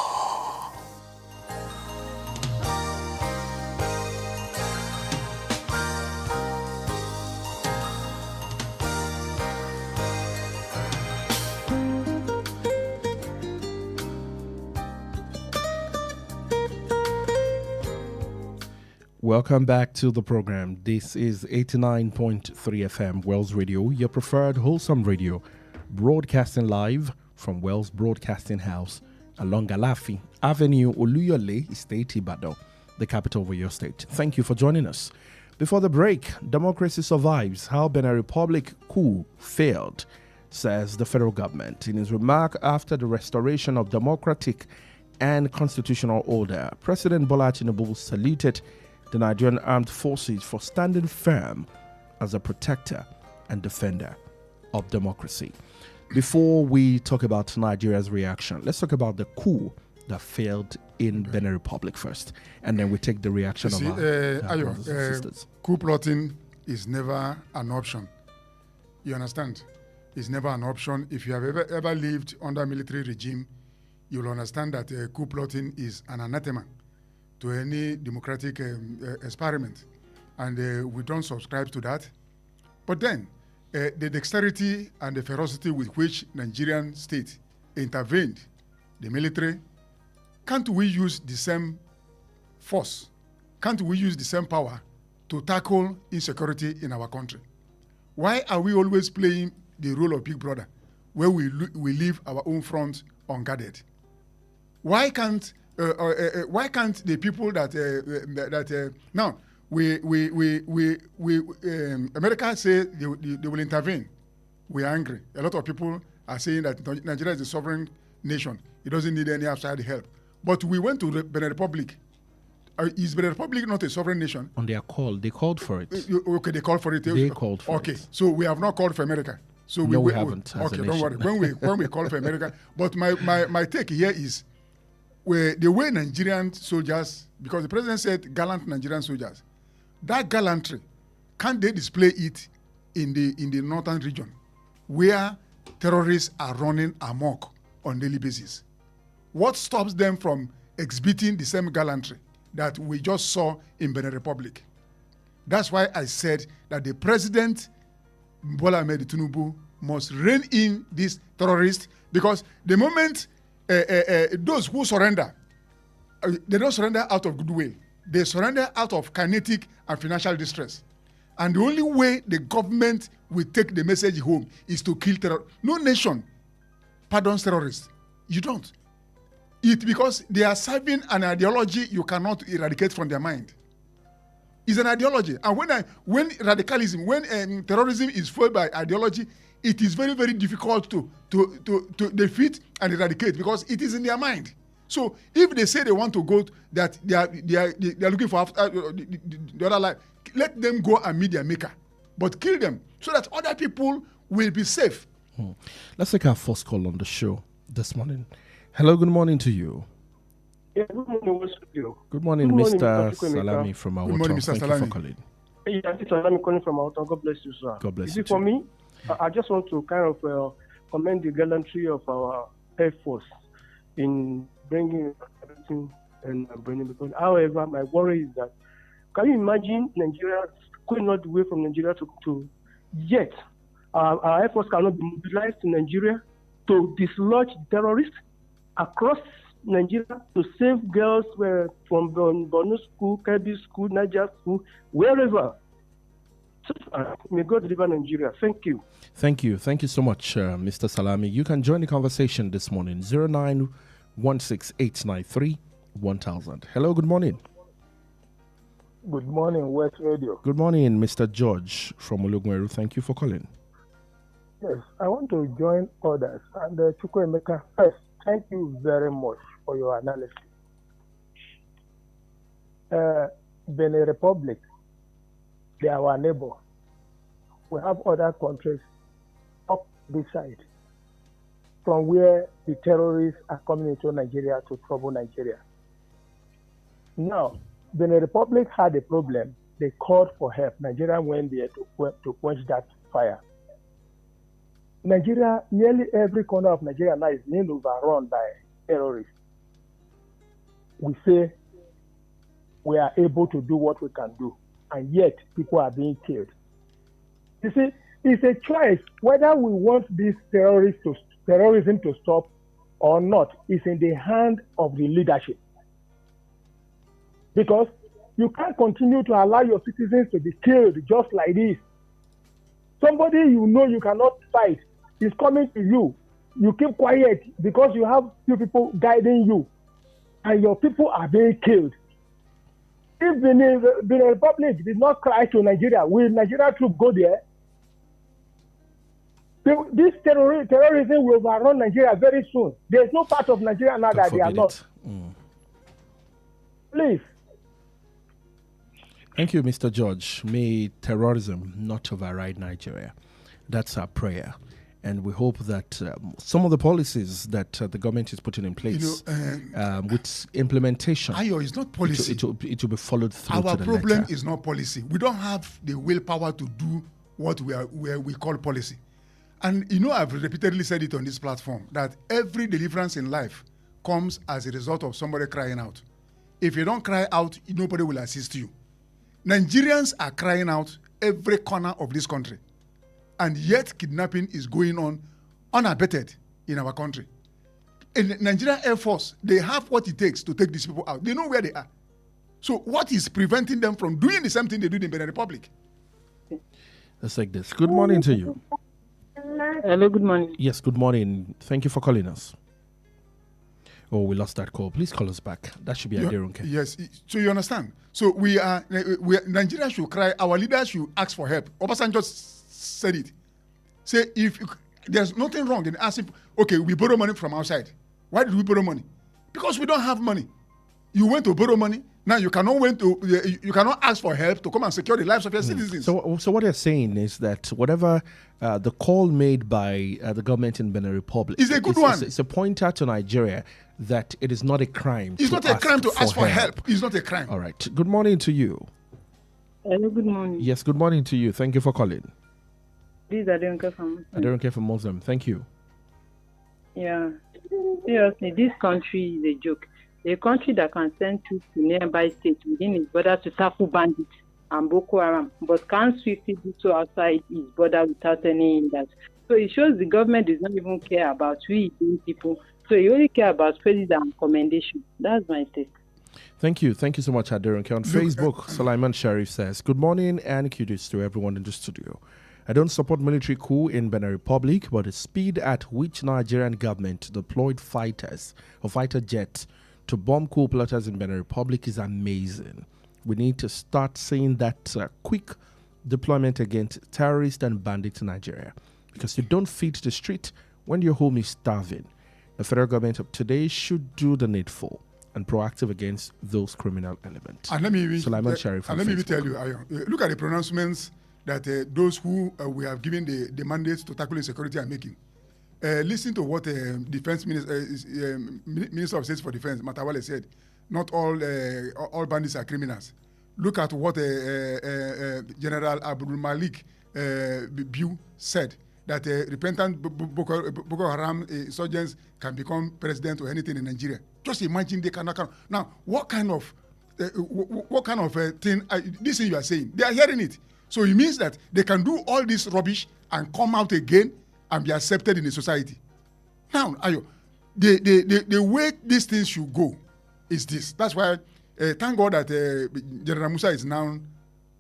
Welcome back to the program. This is 89.3 FM Wells Radio, your preferred wholesome radio, broadcasting live from Wells Broadcasting House along Alafi Avenue, Oluyole Estate, Ibadan, the capital of your state. Thank you for joining us. Before the break, democracy survives. How Benin Republic coup failed, says the federal government. In his remark after the restoration of democratic and constitutional order, President Bola Tinubu saluted the Nigerian Armed Forces for standing firm as a protector and defender of democracy. Before we talk about Nigeria's reaction, let's talk about the coup that failed in Benin Republic first, and then we take the reaction of our brothers and sisters. Coup plotting is never an option. You understand? It's never an option. If you have ever lived under a military regime, you'll understand that coup plotting is an anathema to any democratic experiment. And we don't subscribe to that. But then, the dexterity and the ferocity with which Nigerian state intervened, the military, can't we use the same force? Can't we use the same power to tackle insecurity in our country? Why are we always playing the role of big brother, where we leave our own front unguarded? Why can't the people that now America say they will intervene? We are angry. A lot of people are saying that Nigeria is a sovereign nation. It doesn't need any outside help. But we went to Benin Republic. Is Benin Republic not a sovereign nation? On their call, they called for it. Okay, they called for it. They called for it. Okay, so we have not called for America. So no, we haven't. Okay, don't worry. When we call for America, but my take here is, the way Nigerian soldiers, because the president said gallant Nigerian soldiers, that gallantry, can't they display it in the northern region, where terrorists are running amok on daily basis. What stops them from exhibiting the same gallantry that we just saw in Benin Republic? That's why I said that the president, Bola Ahmed Tinubu, must rein in these terrorists, because the moment those who surrender, they don't surrender out of goodwill. They surrender out of kinetic and financial distress. And the only way the government will take the message home is to kill terror. No nation pardons terrorists. You don't. It's because they are serving an ideology you cannot eradicate from their mind. It's an ideology. And when radicalism, when terrorism is fueled by ideology, it is very, very difficult to defeat and eradicate, because it is in their mind. So if they say they want to go, that they are looking for the other life, let them go and meet their maker, but kill them so that other people will be safe. Let's take our first call on the show this morning. Hello, good morning to you. Yeah, good morning, Good morning, Mr. Salami from our Good morning, Mr. Thank Salami. you for calling. Yeah, Mr. Salami calling from Autumn. God bless you, sir. God bless Is you it for too. me? I just want to kind of commend the gallantry of our Air Force in bringing everything and bringing people. However, my worry is that, can you imagine Nigeria going all the way from Nigeria to yet our Air Force cannot be mobilized to Nigeria to dislodge terrorists across Nigeria to save girls from Borno School, Kebbi School, Niger School, wherever. May God deliver Nigeria. Thank you. Thank you. Thank you so much, Mr. Salami. You can join the conversation this morning. 09168931000. Hello, good morning. Good morning, West Radio. Good morning, Mr. George from Olugmeru. Thank you for calling. Yes, I want to join others. And Chukwuemeka, first, thank you very much for your analysis. Benin Republic, they are our neighbor. We have other countries up this side from where the terrorists are coming into Nigeria to trouble Nigeria. Now, Benin Republic had a problem. They called for help. Nigeria went there to quench that fire. Nigeria, nearly every corner of Nigeria now is being overrun by terrorists. We say we are able to do what we can do, and yet people are being killed. You see, it's a choice whether we want this terrorism to stop or not. It's in the hand of the leadership. Because you can't continue to allow your citizens to be killed just like this. Somebody you know you cannot fight is coming to you. You keep quiet because you have few people guiding you, and your people are being killed. If the Republic did not cry to Nigeria, will Nigeria troops go there? This terrorism will overrun Nigeria very soon. There's no part of Nigeria now that they are not. Please. Thank you, Mr. George. May terrorism not override Nigeria. That's our prayer. And we hope that some of the policies that the government is putting in place, with implementation, Ayo, it's not policy. It will be followed through. Our to the problem letter. is not policy. We don't have the willpower to do what we call policy. And I've repeatedly said it on this platform that every deliverance in life comes as a result of somebody crying out. If you don't cry out, nobody will assist you. Nigerians are crying out every corner of this country. And yet kidnapping is going on unabated in our country. In the Nigerian Air Force, they have what it takes to take these people out. They know where they are. So what is preventing them from doing the same thing they did in Benin Republic? Let's take this. Good morning to you. Hello, good morning. Yes, good morning. Thank you for calling us. Oh, we lost that call. Please call us back. That should be a Adirunke. Yes. So you understand? So Nigeria should cry. Our leaders should ask for help. Obasanjo said it. Say if there's nothing wrong in asking, okay, we borrow money from outside. Why did we borrow money? Because we don't have money. You went to borrow money. Now you cannot ask for help to come and secure the lives of your citizens. So what they're saying is that whatever the call made by the government in Benin Republic is a good one. It's a pointer to Nigeria that it is not a crime. It's not a crime to ask for help. It's not a crime. All right. Good morning to you. Hello, good morning. Yes, good morning to you. Thank you for calling. These are Aderonke from Muslim. Aderonke from Muslim. Thank you. Yeah. Seriously, this country is a joke. A country that can send troops to nearby states within its border to tackle bandits and Boko Haram, but can't swiftly do so outside its border without any hindrance. So it shows the government does not even care about we people. So you only care about praises and commendation. That's my take. Thank you. Thank you so much, Aderonke. On Facebook, Sulaiman Sharif says, good morning and kudos to everyone in the studio. I don't support military coup in Benin Republic, but the speed at which Nigerian government deployed fighters or fighter jets to bomb coup plotters in Benin Republic is amazing. We need to start seeing that quick deployment against terrorists and bandits in Nigeria, because you don't feed the street when your home is starving. The federal government of today should do the needful and proactive against those criminal elements. And let me even, Sulaiman Sharif. And let me even tell you, Ayo, look at the pronouncements that those who we have given the mandates to tackle insecurity are making. Listen to what Defense Minister of State for Defense, Matawale, said. Not all bandits are criminals. Look at what General Abdul Malik Biu said, that repentant Boko Haram insurgents can become president or anything in Nigeria. Just imagine they cannot come. Now, what kind of thing, this thing you are saying, they are hearing it. So it means that they can do all this rubbish and come out again and be accepted in the society. Now, Ayo, the way these things should go is this. That's why, thank God that General Musa is now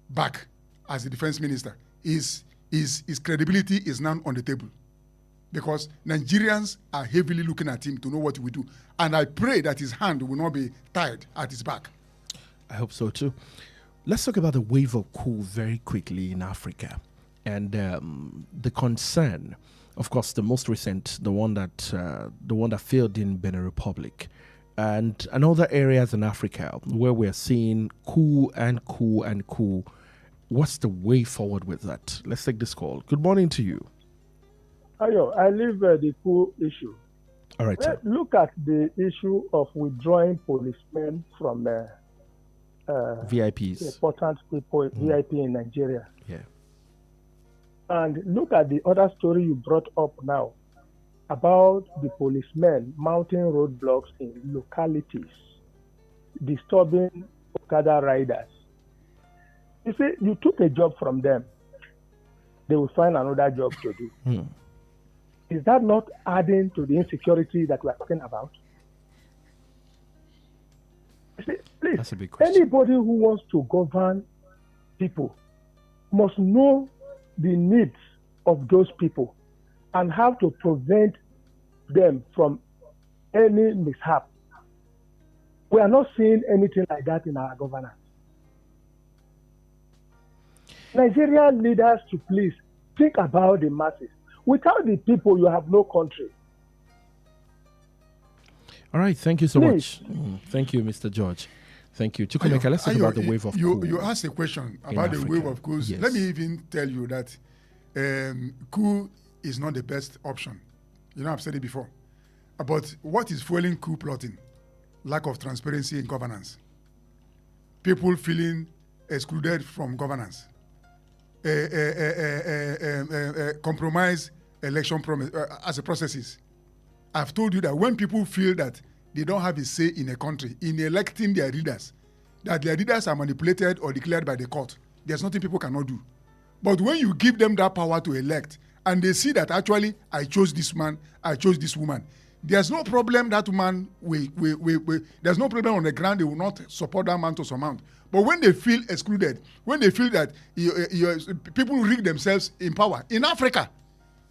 back as the defense minister. His credibility is now on the table, because Nigerians are heavily looking at him to know what he will do. And I pray that his hand will not be tied at his back. I hope so too. Let's talk about the wave of coup very quickly in Africa, and the concern. Of course, the most recent, the one that failed in Benin Republic, and other areas in Africa where we're seeing coup and coup and coup. What's the way forward with that? Let's take this call. Good morning to you. Ayo, I leave the coup issue. All right. Look at the issue of withdrawing policemen from VIPs. Important people, VIP in Nigeria. Yeah. And look at the other story you brought up now about the policemen mounting roadblocks in localities, disturbing Okada riders. You see, you took a job from them, they will find another job to do. Is that not adding to the insecurity that we are talking about? You see, please, that's a big question. Anybody who wants to govern people must know the needs of those people and how to prevent them from any mishap. We are not seeing anything like that in our governance. Nigerian leaders, to please think about the masses. Without the people, you have no country. All right, thank you so much. Thank you, Mr. George. Thank you. Chukwemeka, let's talk about the wave of coup. You asked a question about the wave of coups. Yes. Let me even tell you that coup is not the best option. You know, I've said it before. But what is fueling coup plotting? Lack of transparency in governance. People feeling excluded from governance. Compromise election as a processes. I've told you that when people feel that they don't have a say in a country, in electing their leaders, that their leaders are manipulated or declared by the court, there's nothing people cannot do. But when you give them that power to elect, and they see that actually, I chose this man, I chose this woman, there's no problem that woman there's no problem on the ground, they will not support that man to some amount. But when they feel excluded, when they feel that people rig themselves in power, in Africa,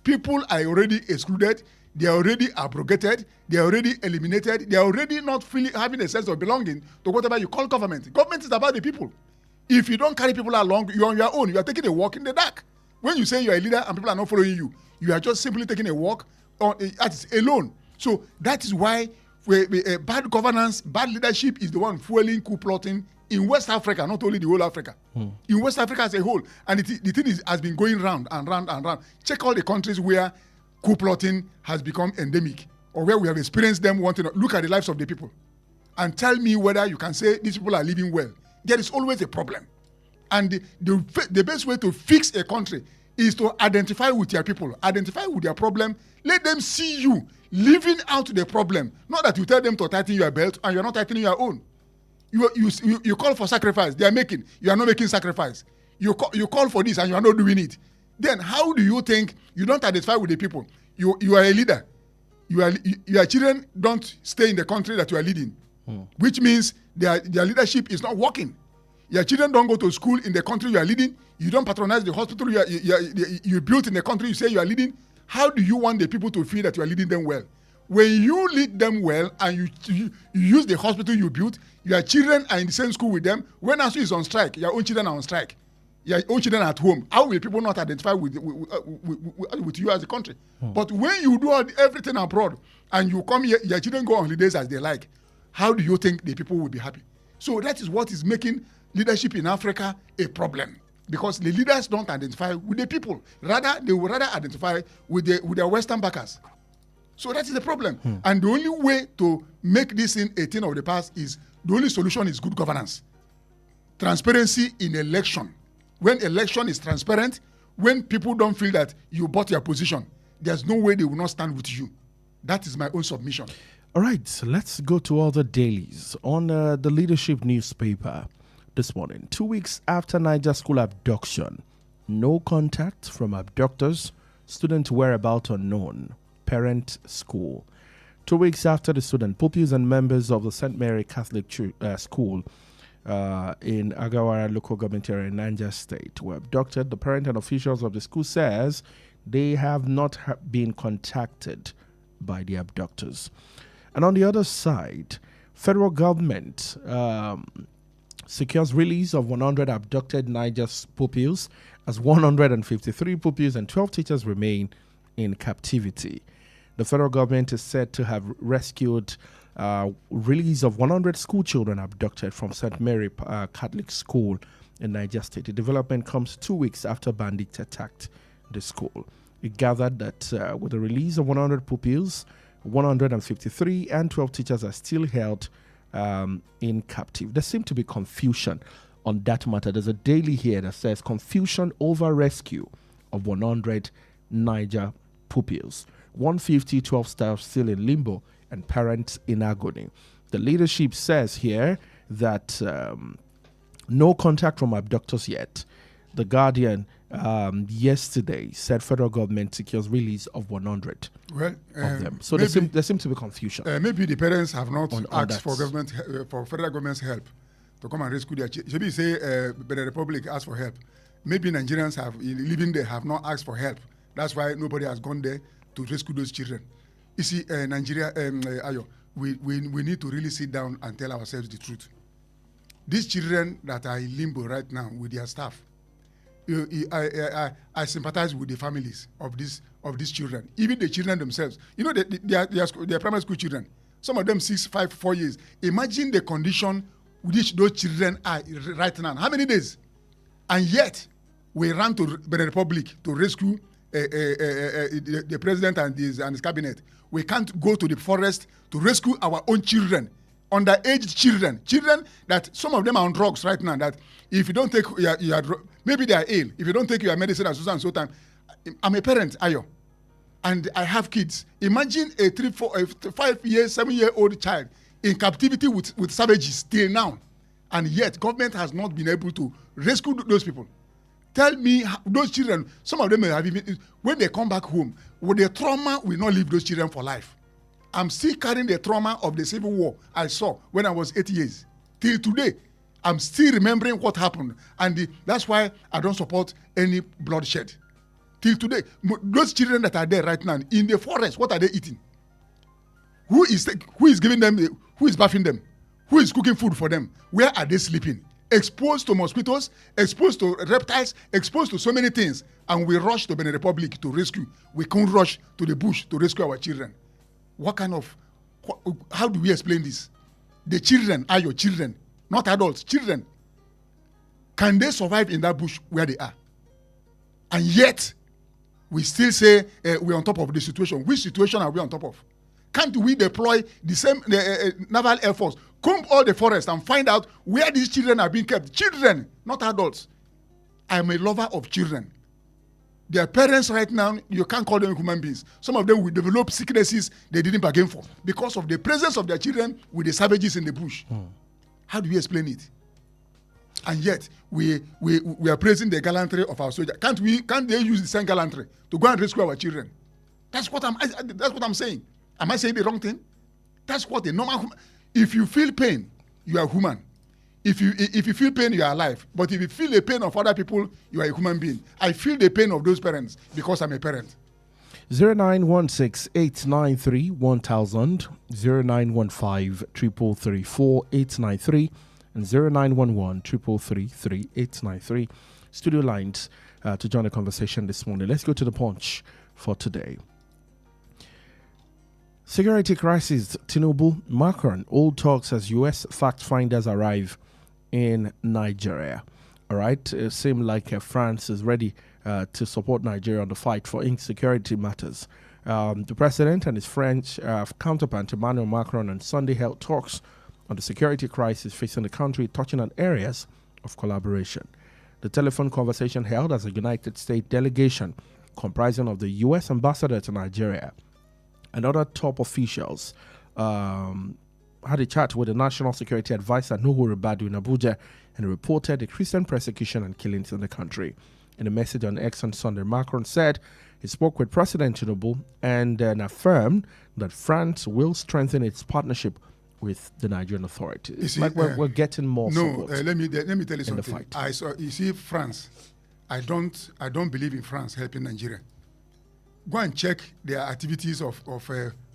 people are already excluded, they are already abrogated, they are already eliminated, they are already not having a sense of belonging to whatever you call government. Government is about the people. If you don't carry people along, you're on your own. You are taking a walk in the dark. When you say you're a leader and people are not following you, you are just simply taking a walk alone. So that is why bad governance, bad leadership is the one fueling coup plotting in West Africa, not only the whole Africa. In West Africa as a whole. And the thing has been going round and round and round. Check all the countries where coup plotting has become endemic, or where we have experienced them wanting to look at the lives of the people and tell me whether you can say these people are living well. There is always a problem. And the best way to fix a country is to identify with your people, identify with their problem. Let them see you living out the problem. Not that you tell them to tighten your belt and you're not tightening your own. You call for sacrifice. They are making. You are not making sacrifice. You call for this and you are not doing it. Then how do you think you don't identify with the people? You are a leader. Your children don't stay in the country that you are leading, which means their leadership is not working. Your children don't go to school in the country you are leading. You don't patronize the hospital you built in the country you say you are leading. How do you want the people to feel that you are leading them well? When you lead them well and you use the hospital you built, your children are in the same school with them. When ASU is on strike, your own children are on strike. Your own children are at home. How will people not identify with you as a country? But when you do everything abroad and you come here, your children go on holidays as they like, how do you think the people will be happy? So that is what is making leadership in Africa a problem, because the leaders don't identify with the people. Rather, they will rather identify with their Western backers. So that is the problem. And the only way to make this thing a thing of the past is, the only solution is good governance. Transparency in election. When election is transparent, when people don't feel that you bought your position, there's no way they will not stand with you. That is my own submission. All right, so let's go to other dailies. On the Leadership newspaper this morning, 2 weeks after Niger school abduction, no contact from abductors, student whereabouts unknown, parent school. 2 weeks after the student, pupils and members of the St. Mary Catholic School in Agawara local government area in Niger State were abducted. The parent and officials of the school says they have not been contacted by the abductors. And on the other side, federal government secures release of 100 abducted Niger pupils, as 153 pupils and 12 teachers remain in captivity. The federal government is said to have rescued release of 100 school children abducted from St. Mary Catholic School in Niger State. The development comes 2 weeks after bandits attacked the school. It gathered that with the release of 100 pupils, 153 and 12 teachers are still held in captive. There seemed to be confusion on that matter. There's a daily here that says confusion over rescue of 100 Niger pupils. 150 12 staff still in limbo and parents in agony. The leadership says here that no contact from abductors yet. The Guardian yesterday said federal government secures release of 100 of them. So there seems to be confusion. Maybe the parents have not asked for federal government's help to come and rescue their children. Maybe say the Republic asked for help. Maybe Nigerians living there have not asked for help. That's why nobody has gone there to rescue those children. You see, Nigeria, Ayo, we need to really sit down and tell ourselves the truth. These children that are in limbo right now with their staff, I sympathize with the families of these children, even the children themselves. You know, they are primary school children. Some of them 6, 5, 4 years. Imagine the condition which those children are right now. How many days? And yet, we ran to the Republic to rescue the president and his cabinet. We can't go to the forest to rescue our own children, underage children that some of them are on drugs right now, that if you don't take maybe they are ill, if you don't take your medicine at so time. I'm a parent, Ayo, and I have kids. Imagine a 3, 4, 5 years, 7-year-old child in captivity with savages till now, and yet government has not been able to rescue those people. Tell me, those children, some of them have even, when they come back home, the trauma will not leave those children for life. I'm still carrying the trauma of the Civil War I saw when I was 8 years. Till today, I'm still remembering what happened. And that's why I don't support any bloodshed. Till today, those children that are there right now in the forest, what are they eating? Who is giving them, who is bathing them? Who is cooking food for them? Where are they sleeping? Exposed to mosquitoes, exposed to reptiles, exposed to so many things. And we rush to Benin Republic to rescue. We can't rush to the bush to rescue our children. How do we explain this? The children are your children, not adults, children. Can they survive in that bush where they are? And yet, we still say we're on top of the situation. Which situation are we on top of? Can't we deploy the same naval air force, comb all the forest and find out where these children are being kept? Children, not adults. I'm a lover of children. Their parents right now, you can't call them human beings. Some of them will develop sicknesses they didn't bargain for because of the presence of their children with the savages in the bush. How do we explain it? And yet we are praising the gallantry of our soldiers. Can't they use the same gallantry to go and rescue our children? That's what I'm saying. Am I saying the wrong thing? That's what a normal. If you feel pain, you are human. If you feel pain, you are alive. But if you feel the pain of other people, you are a human being. I feel the pain of those parents because I'm a parent. 0916-893-1000, 0915-333-4893, and 0911-333-3893. Studio lines to join the conversation this morning. Let's go to the punch for today. Security crisis, Tinubu, Macron, old talks as U.S. fact finders arrive in Nigeria. All right, it seems like France is ready to support Nigeria on the fight for insecurity matters. The president and his French counterpart Emmanuel Macron on Sunday held talks on the security crisis facing the country, touching on areas of collaboration. The telephone conversation held as a United States delegation comprising of the U.S. ambassador to Nigeria and other top officials had a chat with the National Security Advisor Nuhu Ribadu in Abuja and reported the Christian persecution and killings in the country. In a message on X on Sunday, Macron said he spoke with President Tinubu and affirmed that France will strengthen its partnership with the Nigerian authorities. See, we're getting more support. Let me tell you something. Fight. You see, France. I don't believe in France helping Nigeria. Go and check the activities of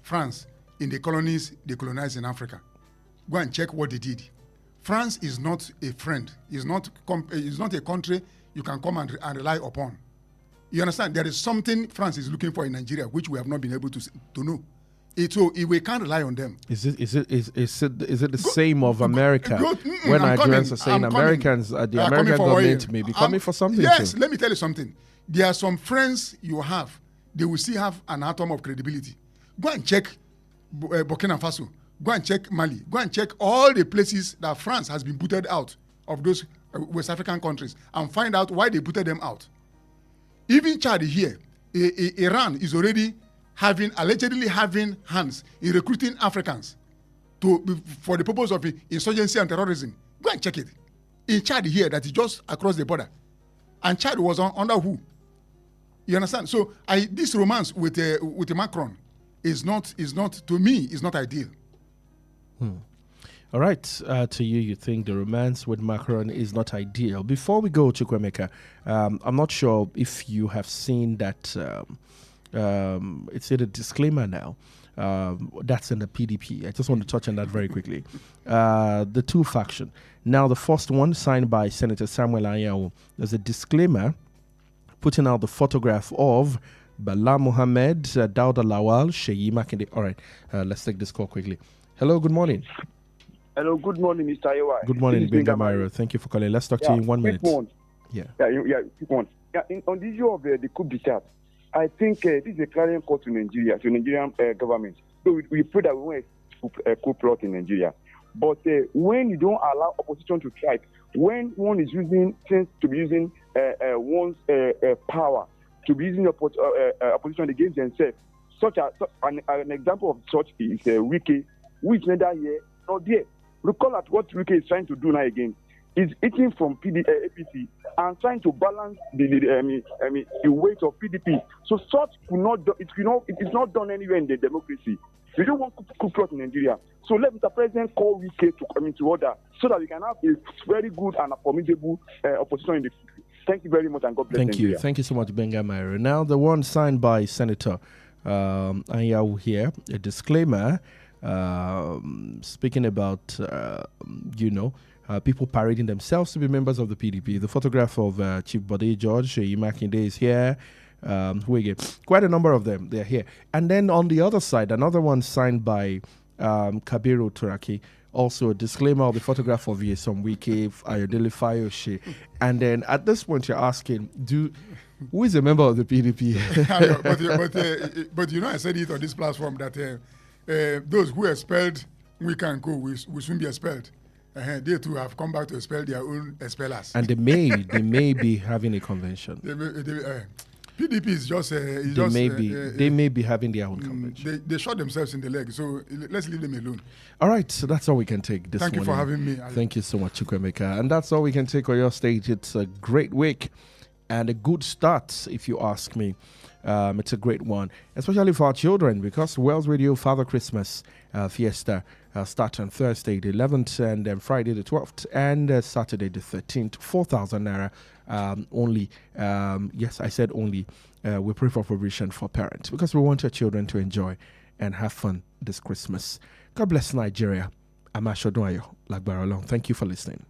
France in the colonies they colonized in Africa. Go and check what they did. France is not a friend. It's not a country you can come and rely upon. You understand? There is something France is looking for in Nigeria which we have not been able to know. So we can't rely on them. Is it the same of America? When Nigerians are saying Americans, the American government may be coming for something. Yes, let me tell you something. There are some friends you have. They will still have an atom of credibility. Go and check Burkina Faso. Go and check Mali. Go and check all the places that France has been booted out of those West African countries and find out why they booted them out. Even Chad here, Iran is already allegedly having hands in recruiting Africans for the purpose of insurgency and terrorism. Go and check it. In Chad here, that is just across the border. And Chad was under who? You understand? So this romance with Macron is not to me is not ideal. All right, to you think the romance with Macron is not ideal. Before we go, Chukwemeka, I'm not sure if you have seen that. It's in a disclaimer now. That's in the PDP. I just want to touch on that very quickly. The two factions. Now, the first one signed by Senator Samuel Ayo. There's a disclaimer putting out the photograph of Bala Mohammed, Dauda Lawal, Sheyi Makinde. All right, let's take this call quickly. Hello, good morning. Hello, good morning, Mr. Ayo. Good morning, Benga Mairo. Thank you for calling. Let's talk to you in 1 minute. Quick one. On the issue of the coup d'etat, I think this is a clarion call to Nigeria, to Nigerian government. So we pray that we want a coup plot in Nigeria. But when you don't allow opposition to thrive, when one is using one's power to be using opposition against themselves, such as an example of such is Wike, who is neither here nor there. Recall at what Wike is trying to do now again. Is eating from APC and trying to balance the weight of PDP. So such it is not done anywhere in the democracy. We don't want coup plot in Nigeria. So let Mr. President call Wike to come into order so that we can have a very good and a formidable opposition in the country. Thank you very much and God bless Nigeria. Thank you so much, Benga Mairo. Now the one signed by Senator Ayawu here, a disclaimer speaking about people parading themselves to be members of the PDP. The photograph of Chief Bode George, Sheyi Makinde is here. Who again? Quite a number of them. They're here. And then on the other side, another one signed by Kabiru Turaki. Also a disclaimer of the photograph of Yesom Wike, Ayodele Fayoshe. And then at this point, you're asking, who is a member of the PDP? but I said it on this platform that those who expelled Wike and Co. will soon be expelled. They too have come back to expel their own expellers. And they may be having a convention. PDP is just. They may be having their own coverage. They shot themselves in the leg, so let's leave them alone. All right, so that's all we can take this morning. Thank you for having me. Thank you so much, Chukwemeka. And that's all we can take on your stage. It's a great week and a good start, if you ask me. It's a great one, especially for our children, because Wells Radio Father Christmas Fiesta starts on Thursday the 11th, and then Friday the 12th, and Saturday the 13th. 4,000 naira only. Yes, I said only. We pray for provision for parents because we want our children to enjoy and have fun this Christmas. God bless Nigeria. I'm Ayo Emmanuel-Ojo. Thank you for listening.